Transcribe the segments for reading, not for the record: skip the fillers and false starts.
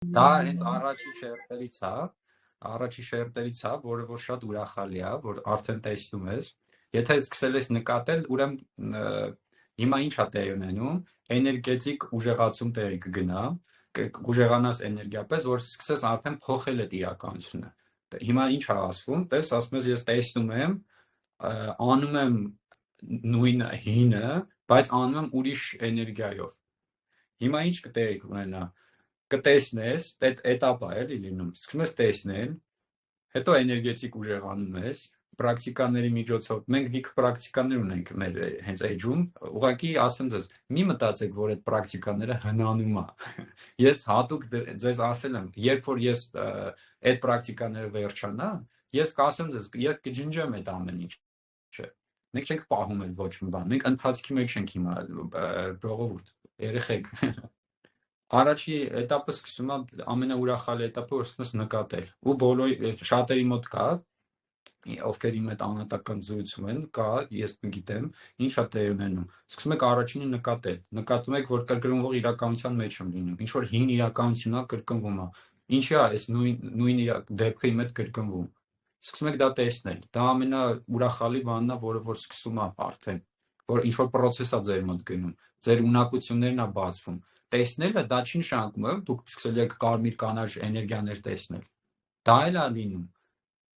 Դա հենց առաջի շերտերից է, որը որ շատ ուրախալի է, որ արդեն տեսնում ես։ Եթե սկսել ես նկատել, ուրեմն հիմա ինչ է տեղի ունենում, էներգետիկ ուժեղացում տեղի կգնա, կուժեղանաս էներգիապես, որ սկսես արդեն փոխել այդ իրականությունը։ Հիմա ինչ է ասվում, տես, ասում ես ես տեսնում եմ, անում եմ նույն հինը, բայց անում եմ ուրիշ էներգիայով։ Հիմա ինչ կտեղի կունենա, կտեսնես, այդ էտապ է էլի լինում, սկսում ես տեսնել, հետո էներգետիկ ուժեղանում ես, պրակտիկաների միջոցով, մենք լիքը պրակտիկաներ ունենք մեր հենց էջում, ուղղակի ասեմ ձեզ, մի մտածեք, որ այդ պրակտիկաները հնանում է։ Ես հատուկ ձեզ ասել եմ, երբ որ ես այդ պրակտիկաները վերջանա, ես կասեմ ձեզ, ես կջնջեմ այդ ամեն ինչը։ Մենք չենք պահում այդ ոչ մի բան, մենք ընթացքի մեջ ենք հիմա, ժողովուրդ, երեխեք։ Առաջի էտապը սկսում է ամենաուրախալի էտապը, որ սկսում ես նկատել։ Ու բոլոր շատերի մոտ կա, ովքեր իմ այդ անհատական զրույցում են, կա, ես գիտեմ, ինչ է տեղի ունենում։ Սկսում եք առաջինը նկատել։ Նկատում եք, որ կրկնվող իրականության մեջ եմ լինում։ Ինչ որ հին իրականություն է կրկնվում է։ Ինչի է այս նույն դեպքը իմ հետ կրկնվում։ Սկսում եք դա տեսնել։ Դա ամենաուրախալի բանն է, որը որ սկսում է արդեն, որ ինչ որ process է ձեր մոտ գնում, ձեր ունակություններն է բացվում։ Տեսնելը դա չի նշանակում, որ դուք սկսել եք կարմիր կանաչ էներգիաներ տեսնել։ Դա էլ է լինում,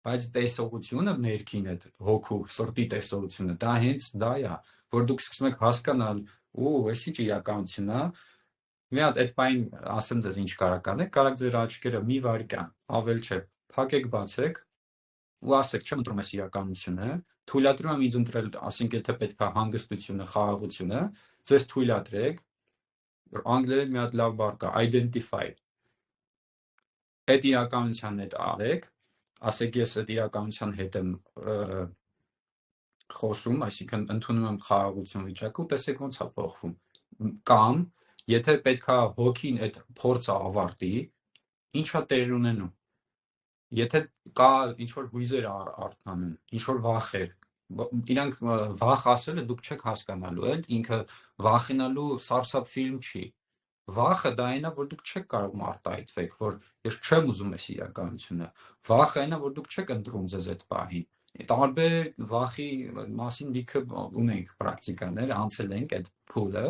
բայց տեսողությունը ներքին այդ հոգու, սրտի տեսողությունը, դա հենց դա է, որ դուք սկսում եք հասկանալ, էս ինչ իրականություն է։ Մի հատ այդ բան ասեմ ձեզ ինչ կարա կանեք, կարաք ձեր աչքերը մի վայրկյան, ավել չէ, փակեք, բացեք ու ասեք, չեմ ընտրում այս իրականությունը, թույլատրում եմ ինձ ընտրել, ասենք եթե պետք է հանգստությունը, խաղաղությունը, ձեզ թույլատրեք, անգլերեն մի հատ լավ բառ կա, identify։ Այդ իրականության հետ արեք, ասեք ես այդ իրականության հետ եմ խոսում, այսինքն ընդունում եմ խաղաղություն վիճակը ու տեսեք ոնց է փոխվում։ Կամ եթե պետքա հոգին այդ փորձը ավարտի, ինչա տեղի ունենում։ Եթե կա ինչ որ հույզեր արթնանում, ինչ որ վախեր, իրանք վախ ասելը դուք չեք հասկանալու, էլ ինքը վախենալու սարսափ ֆիլմ չի։ Վախը դա այնա, որ դուք չեք կարող արտահայտվեք, որ ես չեմ ուզում այս իրականությունը։ Վախը այնա, որ դուք չեք ընտրում ձեզ այդ պահին։ Տարբեր վախի մասին լիքը ունենք պրակտիկաներ, անցել ենք այդ փուլը,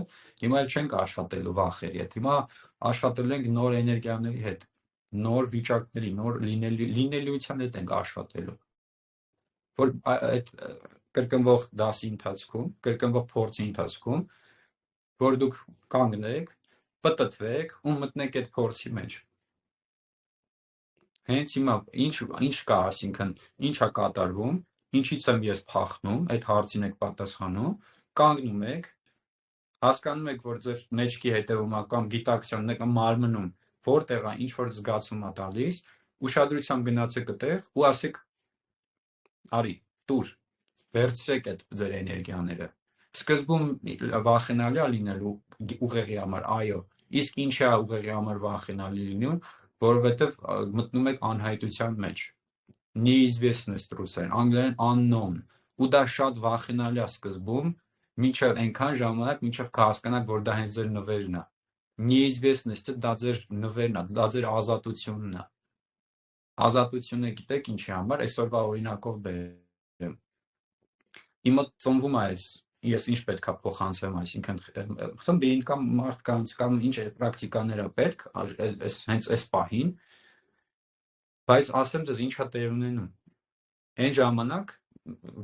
հիմա էլ չենք աշխատելու վախերի հետ, հիմա աշխատելու ենք նոր էներգիաների հետ, նոր վիճակների, նոր լինելիության հետ ենք աշխատելու, որ այդ կրկնվող դասի ընթացքում, կրկնվող փորձի ընթացքում, որ դուք կանգնեք, պտտվեք ու մտնեք այդ փորձի մեջ։ Հենց հիմա ինչ կա, այսինքն ինչա կատարվում, ինչից եմ ես փախնում, այդ հարցին եք պատասխանում, կանգնում եք, հասկանում եք, որ ձեր մեջքի հետևում կամ գիտակցության կամ մարմնում որտեղ է ինչ որ զգացում է տալիս, ուշադրությամբ գնացեք այդտեղ ու ասեք արի, տուր, վերցրեք այդ ձեր էներգիաները։ Սկզբում վախենալի է լինելու ուղեղի համար, այո, իսկ ինչի է ուղեղի համար վախենալի լինում, որովհետև մտնում եք անհայտության մեջ։ Neizvestность ռուսերեն, անգլերեն unknown, ու դա շատ վախենալի է սկզբում, մինչև այնքան ժամանակ, մինչև կհասկանաք, որ դա հենց ձեր նվերն է։ Neizvestность-ը դա ձեր նվերն է, դա ձեր ազատությունն է։ Ազատությունը գիտեք ինչի համար, այսօրվա օրինակով բերեմ։ Իմ մոտ ծնվում է ես ինչ պետք է փոխանցեմ, այսինքն խմբին կամ մարդկանց կամ ինչ պրակտիկաներ է պետք, հենց այս պահին, բայց ասեմ ձեզ ինչա տեղի ունենում։ Այն ժամանակ,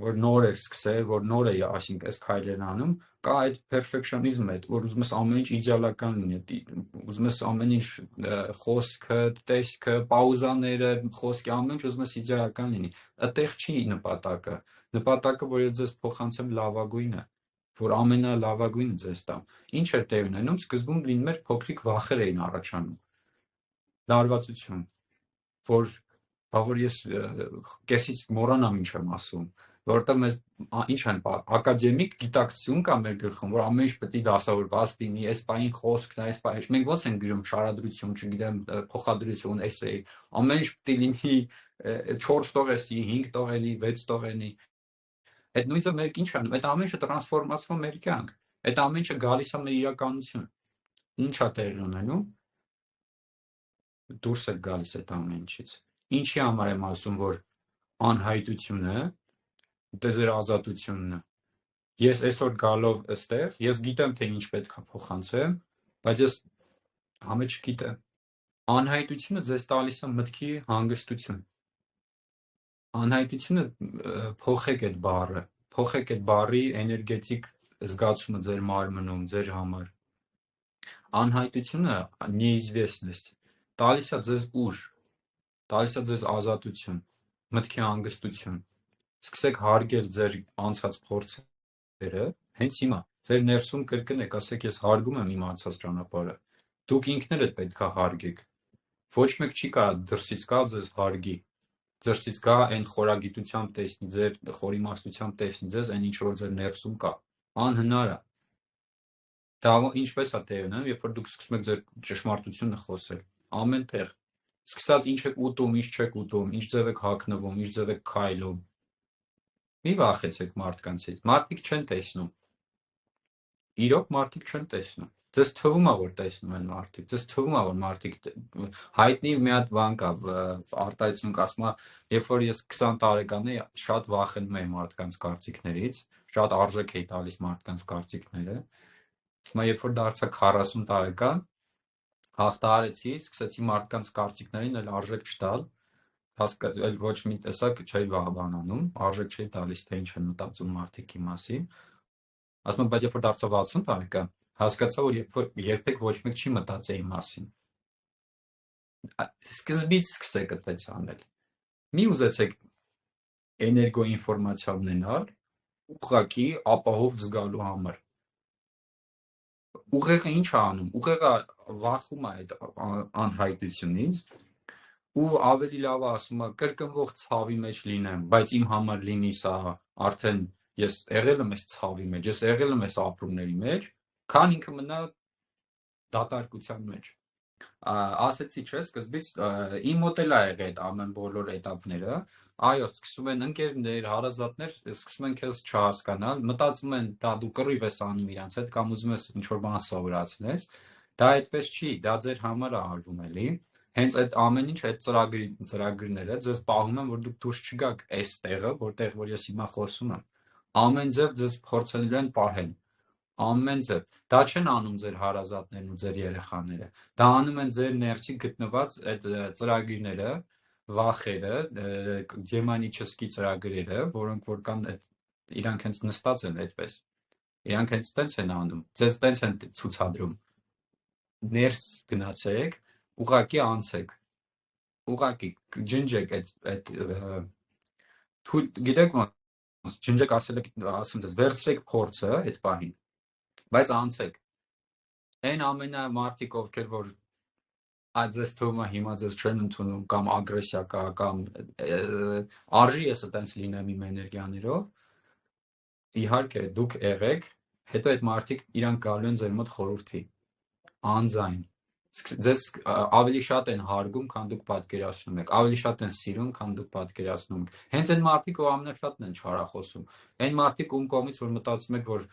որ նոր էր սկսել, որ նոր է, այսինքն այս քայլերն անում, կա այդ perfectionism-ը, որ ուզում ես ամեն ինչ իդեալական լինի, ուզում ես ամեն ինչ խոսքը, տեսքը, պաուզաները, խոսքի ամեն ինչ ուզում ես իդեալական լինի։ Այդտեղ չի նպատակը։ Նպատակը, որ ես ձեզ փոխանցեմ լավագույնը, որ ամենալավագույնը ձեզ տամ։ Ինչ էր տեղի ունենում, սկզբում լինում էր փոքրիկ վախեր էին առաջանում։ Լարվածություն, որ ես կեսից մոռանամ ինչ եմ ասում, որովհետև մեզ ինչ են ակադեմիկ գիտակցություն կա մեր գլխում, որ ամեն ինչ պետք է դասավորված լինի, այս բանի խոսքն է, այս բանը, մենք ո՞նց ենք գրում շարադրություն, չգիտեմ, փոխադրություն, էսեյ, ամեն ինչ պետք է լինի 4 տողեսի, 5 տողելի, 6 տողենի։ Այդ նույնը մեր ինչ անում, այդ ամեն ինչը տրանսֆորմացվում է մեր կյանք, այդ ամեն ինչը գալիս է մեր իրականություն։ Ինչ է տեղի ունենում։ դուրս եք գալիս այդ ամեն ինչից։ Ինչի համար եմ ասում, որ անհայտությունը դա ձեր ազատությունն է։ Ես այսօր գալով այստեղ, ես գիտեմ, թե ինչ պետք է փոխանցեմ, բայց ես համը չգիտեմ։ Անհայտությունը ձեզ տալիս է մտքի հանգստություն։ Անհայտությունը փոխեք այդ բառը, փոխեք այդ բառի էներգետիկ զգացումը ձեր մարմնում, ձեր համար։ Անհայտությունը неизвестность տալիս է ձեզ ուժ, տալիս է ձեզ ազատություն, մտքի հանգստություն։ Սկսեք հարգել ձեր անցած փորձերը, հենց հիմա ձեր ներսում կրկնեք, ասեք ես հարգում եմ իմ անցած ճանապարհը։ Դուք ինքներդ պետք է հարգեք։ Ոչ մեկ չի կարող դրսից գա ձեզ հարգի։ Դրսից գա այն խորագիտությամբ տեսնի ձեր խորիմաստությամբ տեսնի ձեզ այն ինչ որ ձեր ներսում կա։ Անհնար է։ Դա ինչպես է տեղի ունենում, երբ որ դուք սկսում եք ձեր ճշմարտությունը խոսել։ Ամեն տեղ։ Սկսած ինչ եք ուտում, ինչ չեք ուտում, ինչ ձև եք հագնվում, ինչ ձև եք քայլում։ Մի վախեցեք մարդկանցից։ Մարդիկ չեն տեսնում։ Իրոք մարդիկ չեն տեսնում։ Ձեզ թվում է, որ տեսնում են մարդիկ։ Ձեզ թվում է, որ մարդիկ հայտնի մի հատ բան կա, արտահայտություն կա, ասում է, երբ որ ես 20 տարեկան էի, շատ վախենում էի մարդկանց կարծիքներից, շատ արժեք էի տալիս մարդկանց կարծիքները։ Հիմա երբ որ դարձա 40 տարեկան, հաղթահարեցի, սկսեցի մարդկանց կարծիքներին էլ արժեք չտալ, այլ ոչ մի տեսակ չէի բանանում, արժեք չէի տալիս, թե ինչ են մտածում մարդիկ իմ մասին։ Ասում եմ, բայց երբ որ դարձա 60 տարեկան, հասկացա, որ երբեք ոչ մեկ չի մտածի իմ մասին։ Սկզբից սկսեք այդպես անել։ Մի ուզեցեք էներգոինֆորմացիա ունենալ, ուղղակի ապահով զգալու համար։ Ուղեղը ինչ է անում։ Ուղեղը վախում է այդ անհայտությունից ու ավելի լավ ասում է կրկնվող ցավի մեջ լինեմ, բայց իմ համար լինի սա արդեն ես եղել եմ այս ցավի մեջ, ես եղել եմ այս ապրումների մեջ, քան ինքը մնա դատարկության մեջ։ Ասեցի չէ, սկզբից իմ մոտ էլ ա եղել այդ ամեն բոլոր էտապները, այո, սկսում են ընկերներ, հարազատներ, սկսում են քեզ չհասկանալ, մտածում են դա դու կռիվ ես անում իրանց հետ կամ ուզում ես ինչ-որ բան սովորացնես, դա այդպես չի, դա ձեր համար է արվում էլի, հենց այդ ամեն ինչ, այդ ծրագրները ձեզ պահում են, որ դուք դուրս չգաք այս տեղը, որտեղ որ ես հիմա խոսում եմ, ամեն ձև ձեզ փորձելու են պահել, ամեն ձև, դա չեն անում ձեր հարազատներն ու ձեր երեխաները, դա անում են ձեր ներսի գտնված այդ ծրագիրները, վախերը, դեմոնические ծրագրերը, որոնք որ կան իրանք հենց նստած են այդպես։ Իրանք հենց տենց են անում, ձեզ տենց են ցուցադրում։ Ներս գնացեք, ուղակի անցեք։ Ուղակի ջնջեք այդ գիտեք ոնց ջնջեք ասում ձեզ, վերցրեք փորձը այդ պահին, բայց անցեք։ Այն ամենամարտիկ ովքեր որ ձեզ թվում է հիմա ձեզ չեն ընդունում կամ ագրեսիա կա կամ արժի ես այտենց լինեմ իմ էներգիաներով, իհարկե դուք եղեք, հետո այդ մարդիկ իրանք գալու են ձեր մոտ խորհրդի, անձայն, ձեզ ավելի շատ են հարգում, քան դուք պատկերացնում եք, ավելի շատ են սիրում, քան դուք պատկերացնում եք, հենց այն մարդիկ ով ամենաշատն են չարախոսում, այն մարդիկ ում կողմից որ մտածում եք, որ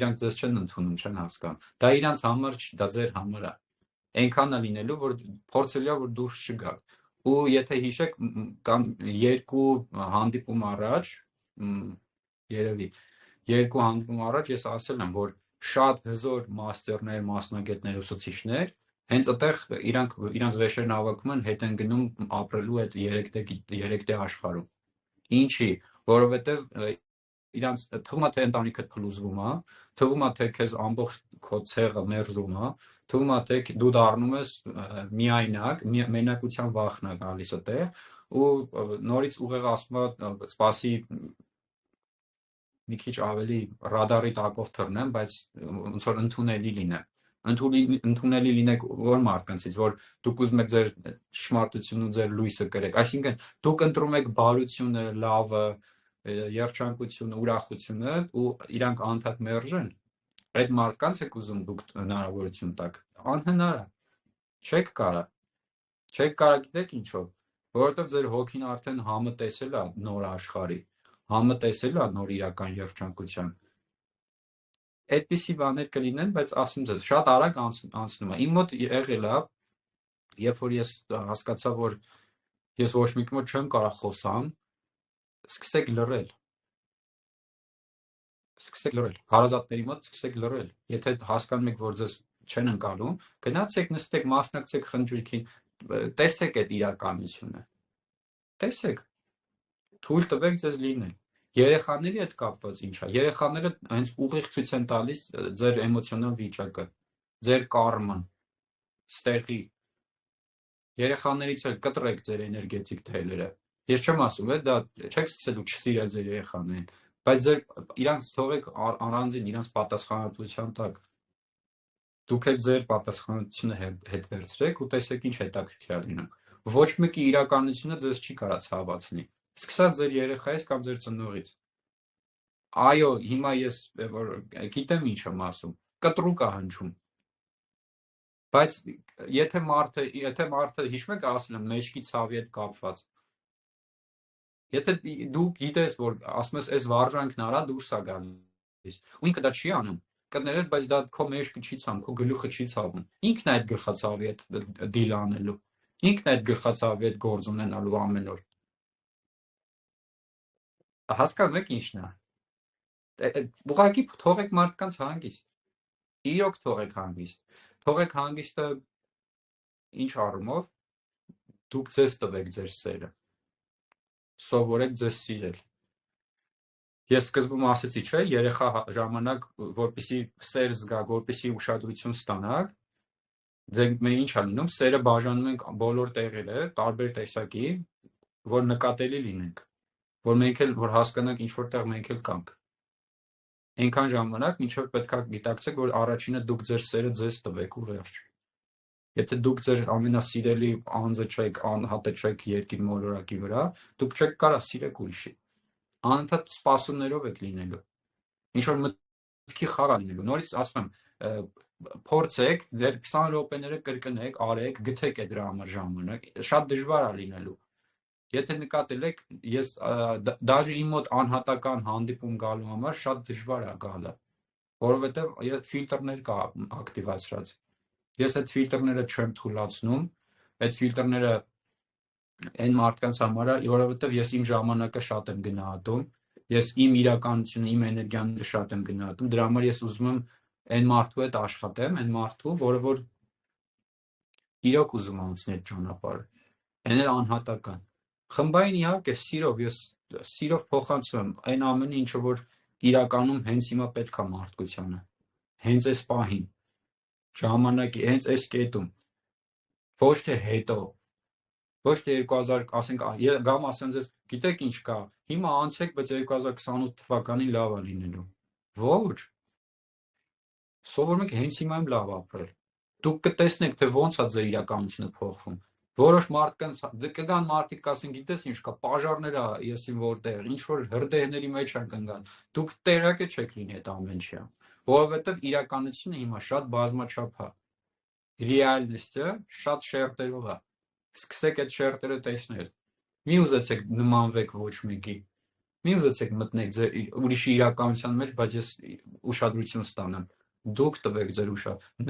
իրանք ձեզ չեն ընդունում, չեն հասկանում, դա իրանց համար չի, դա ձեր համար է, այնքան է լինելու, որ փորձելիա որ դուրս չգաք, ու եթե հիշեք կամ երկու հանդիպում առաջ, երևի երկու հանդիպում առաջ ես ասել եմ, որ շատ հզոր մաստերներ, մասնագետներ, ուսուցիչներ, հենց այդտեղ իրանց վեշերն հավաքում են, հետ են գնում ապրելու այդ 3D աշխարհում։ Ինչի, որովհետև իրանց թվում է թե ընտանիքդ փլուզվում է, թվում է թե քեզ ամբողջ քո ցեղը մերժում է, թվում է թե դու դառնում ես միայնակ, մենակության վախն է գալիս այդտեղ, ու նորից ուղեղը ասում է, սպասի մի քիչ ավելի ռադարի տակով թռնեմ, բայց ոնց որ ընդունելի լինեմ։ Ընդունելի լինեք որ մարդկանցից, որ դուք ուզում եք ձեր ճշմարտությունն ու ձեր լույսը կրեք։ Այսինքն դուք ընտրում եք բարությունը, լավը, երջանկությունը, ուրախությունը ու իրանք անդադ մերժեն։ Այդ մարդկանց եք ուզում դուք հնարավորություն տաք։ Անհնար է։ Չեք կարա։ Չեք կարա գիտեք ինչով, որովհետև ձեր հոգին արդեն համը տեսել է նոր աշխարհի, համը տեսել է նոր իրական երջանկության։ Այդպիսի բաներ կլինեն, բայց ասում ձեզ, շատ արագ անցնում է։ Իմ մոտ եղել է երբ որ ես հասկացա, որ ես ոչ մի մոտ չեմ կարող խոսամ, սկսեք լռել։ Հարազատների մոտ սկսեք լռել։ Եթե հասկանում եք, որ ձեզ չեն ընկալում, գնացեք, նստեք, մասնակցեք խնջույքին, տեսեք այդ իրականությունը։ Տեսեք, թույլ տվեք ձեզ լինել։ Երեխաների հետ կապված ինչ է։ Երեխաները հենց ուղիղ ցույց են տալիս ձեր էմոցիոնալ վիճակը, ձեր կարման, ստեղի։ Երեխաներից էլ կտրեք ձեր էներգետիկ թելերը։ Ես չեմ ասում, դա չեք սկսելու չսիրել ձեր երեխաներին, բայց իրանց թողեք առանձին իրանց պատասխանատվության տակ։ Դուք էլ ձեր պատասխանատվությունը հետ վերցրեք ու տեսեք ինչ հետաքրքիր լինում։ Ոչ մեկի իրականությունը ձեզ չի կարա ցավացնի։ Սկսած ձեր երեխայից կամ ձեր ծնողից։ Այո, հիմա ես գիտեմ ինչ եմ ասում, կտրուկ է հնչում։ Բայց եթե մարդը հիշում եք ասել եմ մեջքի ցավի հետ կապված։ Եթե դու գիտես, որ ասում ես այս վարժանքն արա դուրս է գալիս, ու ինքը դա չի անում, կներես, բայց դա քո մեջքը չի ցավում, քո գլուխը չի ցավում։ Ինքն է այդ գլխացավի հետ դիլ անելու։ Ինքն է այդ գլխացավի հետ գործ ունենալու ամեն օր։ Հասկանում եք ինչն է։ Ուղղակի թողեք մարդկանց հանգիստ։ Իրոք թողեք հանգիստ։ Թողեք հանգիստը ինչ առումով դուք ձեզ տվեք ձեր սերը։ Սովորեք ձեզ սիրել։ Ես սկզբում ասեցի, չէ, երեխա ժամանակ, որպեսի սեր զգաք, որպեսի ուշադրություն ստանաք, մենք ինչ է լինում, սերը բաժանում ենք բոլոր տեղերը, տարբեր տեսակի, որ նկատելի լինենք, որ մենք էլ որ հասկանանք ինչ որտեղ մենք էլ կանք։ Այնքան ժամանակ, մինչև պետք է գիտակցեք, որ առաջինը դուք ձեր սերը ձեզ տվեք ու վերջ։ Եթե դուք ձեր ամենասիրելի անձը չեք, անհատը չեք երկիր մոլորակի վրա, դուք չեք կարող սիրեք ուրիշի։ Անընդհատ սպասումներով եք լինելու։ Ինչ որ մտքի խաղ լինելու։ Նորից ասում եմ, փորձեք, ձեր 20 րոպեները կրկնեք, արեք, գթեք այդ դրա համար ժամանակ, շատ դժվար է լինելու։ Եթե նկատել եք, ես դաժե իմ մոտ անհատական հանդիպում գալու համար շատ դժվար է գալը, որովհետև ֆիլտրներ կա ակտիվացրած։ Ես այդ ֆիլտրները չեմ թույլատրում, այդ ֆիլտրները այն մարդկանց համար է, որովհետև ես իմ ժամանակը շատ եմ գնահատում, ես իմ իրականությունը, իմ էներգիան շատ եմ գնահատում, դրա համար ես ուզում եմ այն մարդու հետ աշխատեմ, այն մարդու, որը որ իրոք ուզում անցնի այդ ճանապարհը, այն էլ անհատական։ Խմբային իհարկե սիրով, ես սիրով փոխանցում եմ այն ամենը, ինչը որ իրականում հենց հիմա պետք է մարդկությանը, հենց այս պահին, ժամանակի, հենց այս կետում, ոչ թե հետո, ոչ թե 2000, ասենք, գամ ասեմ ձեզ, գիտեք ինչ կա, հիմա անցեք, բայց 2028 թվականին լավ է լինելու։ Ոչ։ Սովորում եք հենց հիմա եմ լավ ապրել։ Դուք կտեսնեք, թե ոնց է ձեր իրականությունը փոխվում։ Որոշ մարդկանց կգան մարդիկ կասեն, գիտես ինչ կա, պաժարներ է եսին որտեղ, ինչ որ հրդեհների մեջ են կնգան։ Դուք տեղյակ չեք լինի այդ ամենի, որովհետև իրականությունը հիմա շատ բազմաչափ է։ Ռեալիստը շատ շերտերով է։ Սկսեք այդ շերտերը տեսնել։ Մի ուզեցեք նմանվեք ոչ մեկի։ Մի ուզեցեք մտնեք ձեր ուրիշի իրականության մեջ, բայց ես ուշադրություն ստանամ։ Դուք տվեք ձեր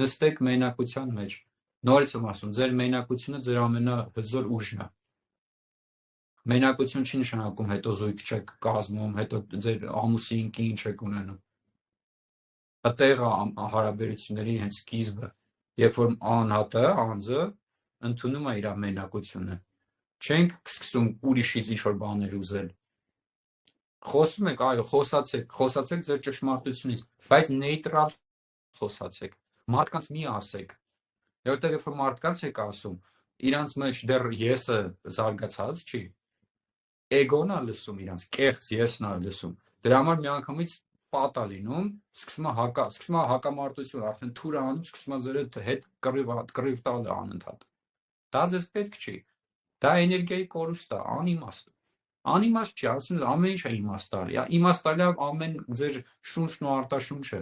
նստեք մենակության մեջ։ Նորից եմ ասում, ձեր մենակությունը ձեր ամենահզոր ուժն է։ Մենակություն չի նշանակում հետո զույգ չեք կազմում, հետո ձեր ամուսին կին չեք ունենում։ Այդտեղ է հարաբերությունների հենց սկիզբը, երբ որ անհատը, անձը ընդունում է իր մենակությունը։ Չենք սկսում ուրիշից ինչ-որ բաներ ուզել։ Խոսում եք, այո, խոսացեք ձեր ճշմարտությունից, բայց նեյտրալ խոսացեք։ Մարդկանց մի ասեք։ Որտեղ երբ որ մարդկանց եք ասում, իրանց մեջ դեռ եսը զարգացած չի։ Էգոն է լսում իրանց, կեղծ եսն է լսում։ Դրա համար միանգամից պատ է լինում, սկսում է հակամարտություն, արդեն թուր է անում, սկսում է ձեր հետ կռիվ տալը անընդհատ։ Դա ձեզ պետք չի։ Դա էներգիայի կորուստ է, անիմաստ։ Անիմաստ չի, ասում ամեն ինչ է իմաստալի։ Իմաստալի է ամեն ձեր շունչն ու արտաշունչը,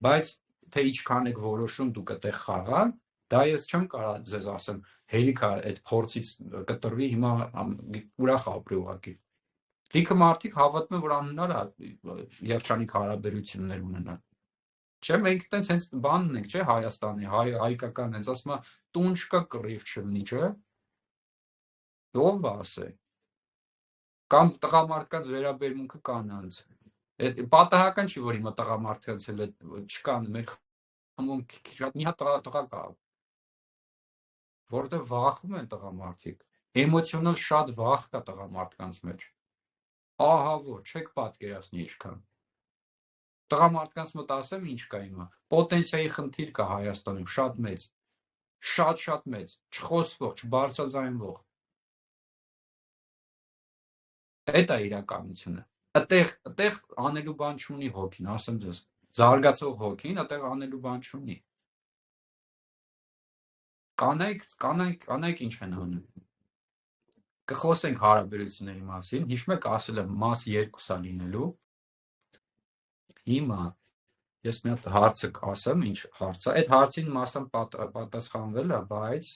բայց թե ինչքան եք որոշում դուք այդտեղ խաղալ, դա ես չեմ կարող ձեզ ասեմ, հերիք է այդ փորձից կտրվի, հիմա ուրախ ապրի ուղղակի։ Լիքը մարդիկ հավատում են, որ անհնար է երջանիկ հարաբերություններ ունենալ։ Չէ, մենք տենց հենց բանն ենք, չէ, Հայաստանի, հայկական, հենց ասում է, տուն չկա կռիվ չլինի, չէ, ով բա ասե, կամ տղամարդկանց վերաբերմունքը կանանց, պատահական չի, որ հիմա տղամարդկանց էլ չկան, մեր խմում շատ մի հատ տղա կա, որտեղ վախում են տղամարդիկ, էմոցիոնալ շատ վախ կա տղամարդկանց մեջ, ահա որ, չեք պատկերացնի ինչքան, տղամարդկանց մոտ ասեմ ինչ կա հիմա, պոտենցիայի խնդիր կա Հայաստանում, շատ մեծ, շատ մեծ, չխոսվող, չբարձրաձայնվող, այդ է իրականությունը, այդտեղ անելու բան չունի հոգին, ասեմ ձեզ, զարգացող հոգին, այդտեղ անելու բան չունի, կանայք ինչ են անում, կխոսենք հարաբերությունների մասին, հիշում եք ասել եմ մաս 2-ա լինելու, հիմա ես մի հատ հարցը ասեմ, ինչ հարց է, այդ հարցին մասամբ պատասխանվել է, բայց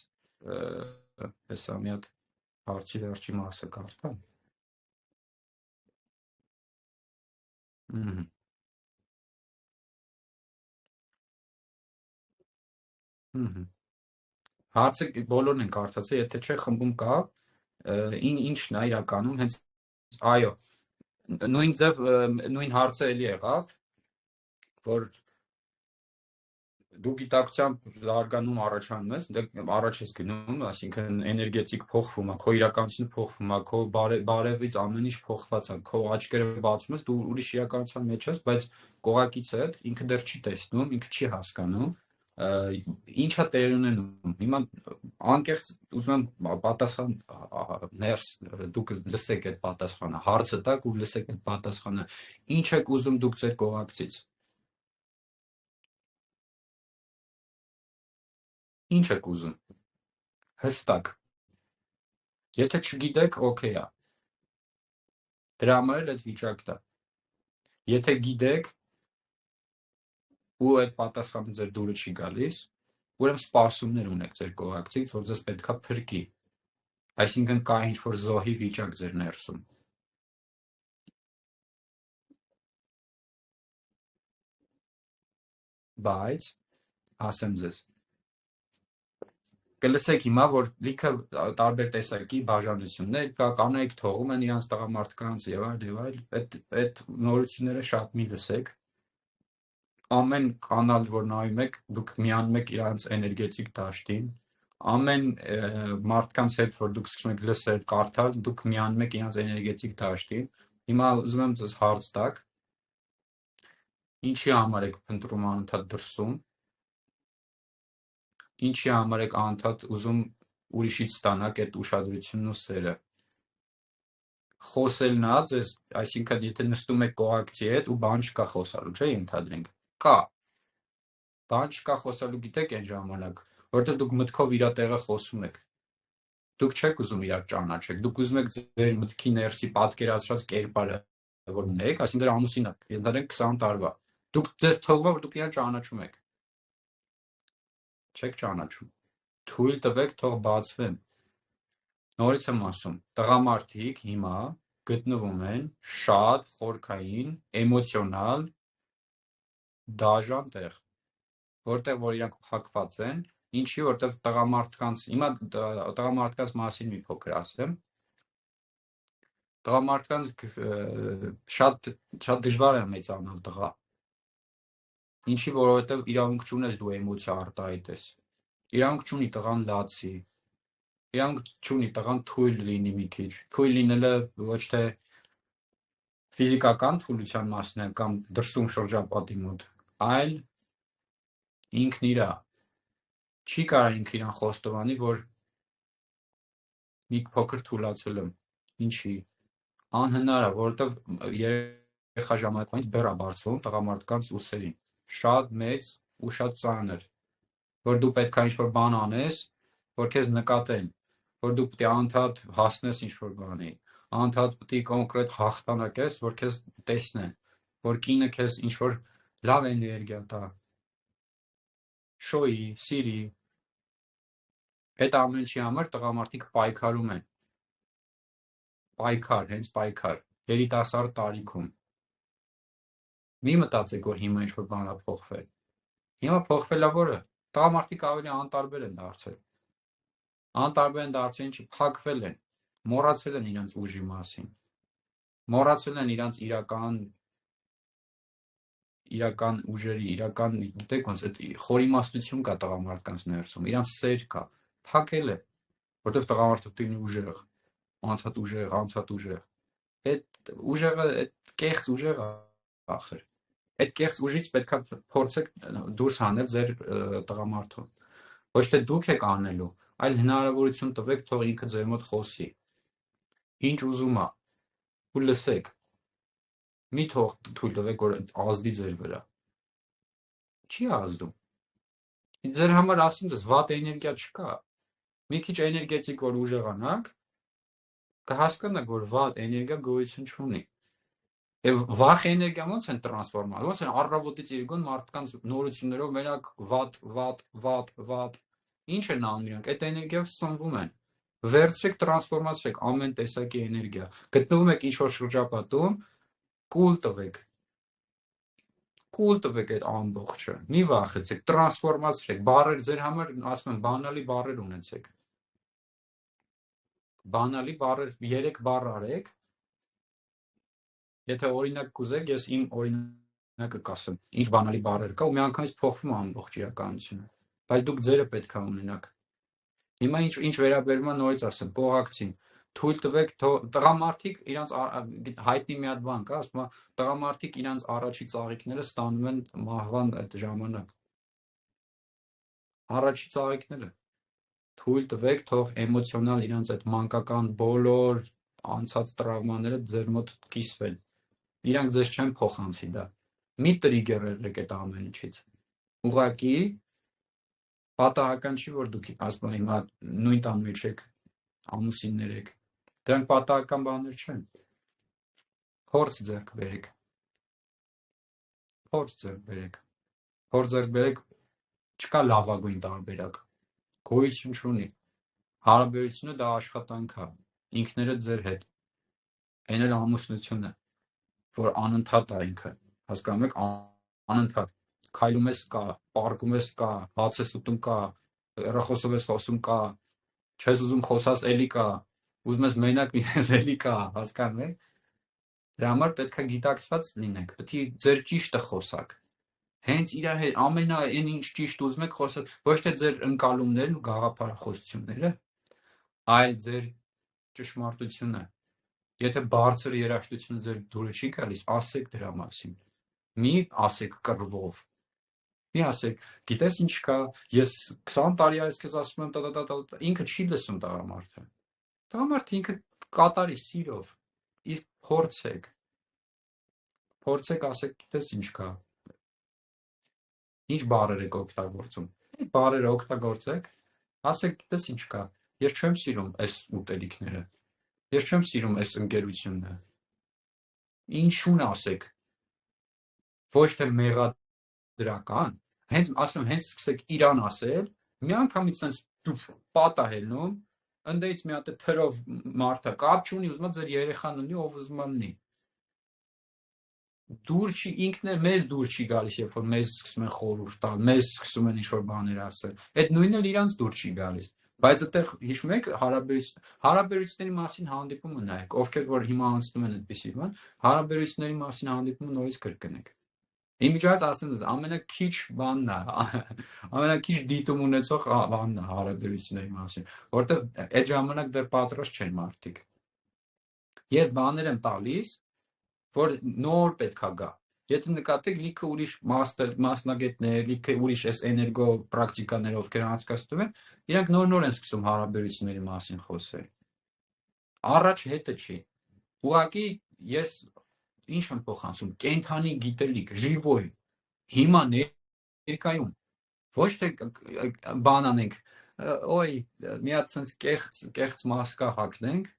հեսա մի հատ հարցի վերջի մասը կարդամ, հարցը բոլորն են կարդացել, եթե չէ խմբում կա, ինչն է իրականում, հենց այո, նույն հարցը էլի եղավ, որ դու գիտակցությամբ զարգանում առաջանում ես, առաջ ես գնում, այսինքն էներգետիկ փոխվում է, քո իրականությունը փոխվում է, քո բարևից ամեն ինչ փոխված է, քո աչքերը բացում ես, դու ուրիշ իրականության մեջ ես, բայց կողակիցդ ինքը դեռ չի տեսնում, ինքը չի հասկանում, ինչա տեր ունենում։ Հիմա անկեղծ ուզում եմ պատասխան ներս դուք լսեք այդ պատասխանը, հարցը տաք ու լսեք այդ պատասխանը։ Ինչ եք ուզում դուք ձեր կողակցից։ Ինչ եք ուզում։ Հստակ։ Եթե չգիտեք, օքեյ է։ Դրա համար էլ այդ վիճակն է։ Եթե գիտեք ու այդ պատասխանը ձեր դուրը չի գալիս, ուրեմն սպասումներ ունեք ձեր կողակցից, որ ձեզ պետքա փրկի։ Այսինքն կա ինչ-որ զոհի վիճակ ձեր ներսում։ Բայց ասեմ ձեզ, կլսեք հիմա, որ լիքը տարբեր տեսակի բաժանություններ կա, կանայք թողում են իրանց տղամարդկանց եւ այլ, այդ նորությունները շատ մի լսեք։ Ամեն կանալ, որ նայում եք, դուք միանում եք իրանց էներգետիկ դաշտին, ամեն մարդկանց հետ, որ դուք սկսում եք լսել, կարդալ, դուք միանում եք իրանց էներգետիկ դաշտին։ Հիմա ուզում եմ ձեզ հարց տալ, ինչի համար եք փնտրում անընդհատ դրսում, ինչի համար եք անընդհատ ուզում ուրիշից ստանաք այդ ուշադրությունն ու սերը։ Խոսելն է ձեզ, այսինքն եթե նստում եք կողակցի հետ ու բան չկա խոսալու, չէ՞ ենթադրենք։ Կա։ Բան չկա խոսալու, գիտեք այն ժամանակ, որովհետև դուք մտքով իր տեղը խոսում եք։ Դուք չեք ուզում իրար ճանաչեք, դուք ուզում եք ձեր մտքի ներսի պատկերացրած կերպարը, որ ունեք, այսինքն դեր ամուսինն է, ենթադրենք 20 տարվա։ Դուք ձեզ թվում է, որ դուք իրան ճանաչում եք։ Չեք ճանաչում։ Թույլ տվեք, թող բացվեն։ Նորից եմ ասում, տղամարդիկ հիմա գտնվում են շատ խորքային, էմոցիոնալ դաժան տեղ, որտեղ որ իրանք փակված են, ինչի որտեղ տղամարդկանց, հիմա տղամարդկանց մասին մի փոքր ասեմ, տղամարդկանց շատ դժվար է մեծանալ տղա, ինչի որովհետև իրավունք չունես դու էմոցիա արտահայտես, իրավունք չունի տղան լացի, իրավունք չունի տղան թույլ լինի մի քիչ, թույլ լինելը ոչ թե ֆիզիկական թուլության մասն է կամ դրսում շրջապատի մոտ, այլ ինքն իրա չի կարող ինքն իրան խոստովանի, որ մի փոքր թուլացել եմ, ինչի, անհնար է, որովհետև երեխա ժամանակվանից բեռ է բարձվում տղամարդկանց ուսերին, շատ մեծ ու շատ ծանր, որ դու պետք է ինչ-որ բան անես, որ քեզ նկատեն, որ դու պետք է անընդհատ հասնես ինչ-որ բանի, անընդհատ պետք է կոնկրետ հաղթանակես, որ քեզ տեսնեն, որ կինը քեզ ինչ-որ լավ էներգիա տա, շոյի, սիրի, այդ ամեն ինչի համար տղամարդիկ պայքարում են, պայքար, հենց պայքար, երիտասարդ տարիքում, մի մտածեք, որ հիմա ինչ-որ բան է փոխվել, Հիմա փոխվել է որը։ Տղամարդիկ ավելի անտարբեր են դարձել։ Անտարբեր են դարձել, ինչի փակվել են, մոռացել են իրենց ուժի մասին, մոռացել են իրենց իրական ուժերի, գիտեք ոնց այդ խորիմաստություն կա տղամարդկանց ներսում, իրանց սեր կա, փակել է, որտեվ տղամարդը տինի ուժեղ, անցած ուժեղ, այդ ուժեղը, այդ կեղծ ուժեղը ախր, այդ կեղծ ուժից պետք է փորձեք դուրս հանել ձեր տղամարդուն, ոչ թե դուք եք անելու, այլ հնարավորություն տվեք, թող ինքը ձեր մոտ խոսի, ինչ ուզում է, ու լսեք, մի թող թույլ տվեք, որ ազդի ձեր վրա, չի ազդում, ձեր համար ասում ես, վատ էներգիա չկա, մի քիչ էներգետիկ, որ ուժեղանաք, կհասկանաք, որ վատ էներգիա գոյություն չունի, և վախ էներգիա ոնց են տրանսֆորմալ, ոնց են առավոտից իրգոն մարդկանց նորություններով մենակ վատ, ինչ են անում իրանք, այդ էներգիայով սնվում են, վերցրեք, տրանսֆորմացրեք ամեն տեսակի էներգիա, գտնվում եք ինչ-որ շրջապատում, կուլ տվեք այդ ամբողջը, մի վախեցեք, տրանսֆորմացրեք, բառեր ձեր համար, ասում եմ, բանալի բառեր ունեցեք, բանալի բառեր, 3 բառ արեք, եթե օրինակ կուզեք, ես իմ օրինակը կասեմ, ինչ բանալի բառեր կա, ու մի անգամից փոխվում է ամբողջ իրականությունը, բայց դուք ձերը պետք է ունենաք, հիմա ինչ վերաբերում է նորից ասեմ, կողակցին, թույլ տվեք, տղամարդիկ իրանց հայտնի մի հատ բան կա, ասում է, տղամարդիկ իրանց առաջի ծաղիկները ստանում են մահվան այդ ժամանակ, առաջի ծաղիկները, թույլ տվեք, թող էմոցիոնալ իրանց այդ մանկական բոլոր անցած տրավմաները ձեր մոտ կիսվեն, իրանք ձեզ չեն փոխանցի դա, մի տրիգեր եղեք այդ ամեն ինչից, ուղղակի պատահական չի, որ դուք ասում հիմա նույն տան մեջ եք, ամուսիններ եք, դրանք պատահական բաներ չեն, փորձ ձեռք բերեք, չկա լավագույն տարբերակ, գոյություն չունի, հարաբերությունը դա աշխատանք է, ինքներդ ձեր հետ, այն էլ ամուսնությունը, որ անընդհատ է ինքը, հասկանում եք, անընդհատ, քայլում ես կա, պառկում ես կա, հաց ես ուտում կա, հեռախոսով ես խոսում կա, չես ուզում խոսած էլի կա, ուզում ես մենակ լինես էլի կա, հասկանում եք, դրա համար պետք է գիտակցված լինեք, պետք է ձեր ճիշտը խոսակ, հենց իր հետ ամենայն ինչ ճիշտ ուզում եք խոսած, ոչ թե ձեր ընկալումներն ու գաղափարախոսությունները, այլ ձեր ճշմարտությունը, եթե բարձր երաժշտությունը ձեր դուրը չի գալիս, ասեք դրա մասին, մի ասեք կռվով, մի ասեք, գիտես ինչ կա, ես 20 տարի այս քեզ ասում եմ, ինքը չի լսում տղամարդը ինքը կատարի սիրով, իսկ փորձեք ասեք, գիտես ինչ կա, ինչ բառեր եք օգտագործում, այդ բառերը օգտագործեք, ասեք, գիտես ինչ կա, ես չեմ սիրում այս ուտելիքները, ես չեմ սիրում այս ընկերությունը, ինչուն ասեք, ոչ թե մեղադրական, հենց սկսեք իրան ասել, մի անգամից sense պատահելնում, ընդդեից մի հատ թրով մարդը կապ չունի, ուզում է ձեր երեխան ունի, ով ուզում է լինի, դուր չի, ինքն է մեզ դուր չի գալիս, երբ որ մեզ սկսում են խորհուրդ տալ, մեզ սկսում են ինչ-որ բաներ ասել, այդ նույնն էլ իրանց դուր չի գալիս, բայց այդտեղ հիշում եք հարաբերությունների մասին հանդիպումը նայեք, ովքեր որ հիմա անցնում են այդպիսի բան, հարաբերությունների մասին հանդիպումը նորից կրկնեք, իմիջիայից ասեմ ես, ամենակիչ բանն է, ամենակիչ դիտում ունեցող բանն է հարաբերությունների մասին, որտեղ այդ ժամանակ դեռ պատրաստ չեն մարդիկ, ես բաներ եմ տալիս, որ նոր պետք է գա, եթե նկատեք լիքը ուրիշ մասնագետներ, լիքը ուրիշ այս էներգո պրակտիկաներ, ովքեր անցկացնում են, իրանք նոր են սկսում հարաբերությունների մասին խոսել, առաջ հետը չի, ուղղակի ես ինչ եմ փոխանցում, կենդանի գիտելիք, ժիվոյ, հիմա ներկայում, ոչ թե բան անենք, ոյ, մի հատ սենց կեղծ մասկա հագնենք,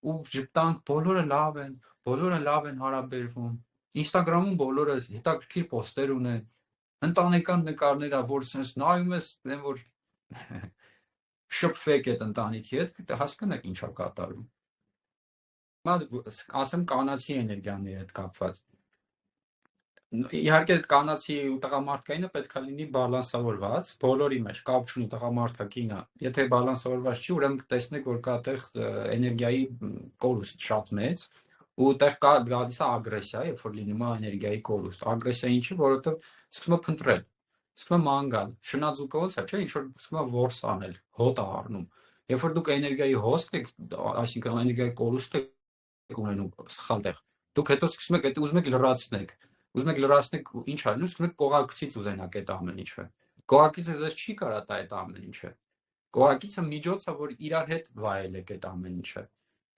ու ժպտանք, բոլորը լավ են հարաբերվում, ինստագրամում բոլորը հետաքրքիր պոստեր ունեն, ընտանեկան նկարներ, որ սենց նայում ես, որ շփվեք այդ ընտանիքի հետ, հասկանաք ինչ է կատարում, ասեմ կանացի էներգիաների հետ կապված, Իհարկե կանացի ու տղամարդկայինը պետք է լինի բալանսավորված, բոլորի մեջ կապ չունի տղամարդը կինը։ Եթե բալանսավորված չի, ուրեմն կտեսնեք, որ կա այդտեղ էներգիայի կորուստ շատ մեծ, ու այդտեղ կա գալիս է ագրեսիա, երբ որ լինում է էներգիայի կորուստ։ Ագրեսիա ինչի, որովհետև սկսում է փնտրել, սկսում է ման գալ։ Շնաձուկը ոնց է, չէ, ինչ որ սկսում է որս անել, հոտ է առնում։ Երբ որ դուք էներգիայի հոսք եք, այսինքն էներգիայի կորուստ եք ունենում սխալ տեղ, դուք հետո սկսում եք, այդ ուզում եք լրացնեք։ Ուզում եք լրացնեք, ինչ արնում, սկսում եք կողակցից ուզենաք այդ ամեն ինչը։ Կողակիցը ձեզ չի կարա տա այդ ամեն ինչը։ Կողակիցը միջոց է, որ իրար հետ վայելեք այդ ամեն ինչը։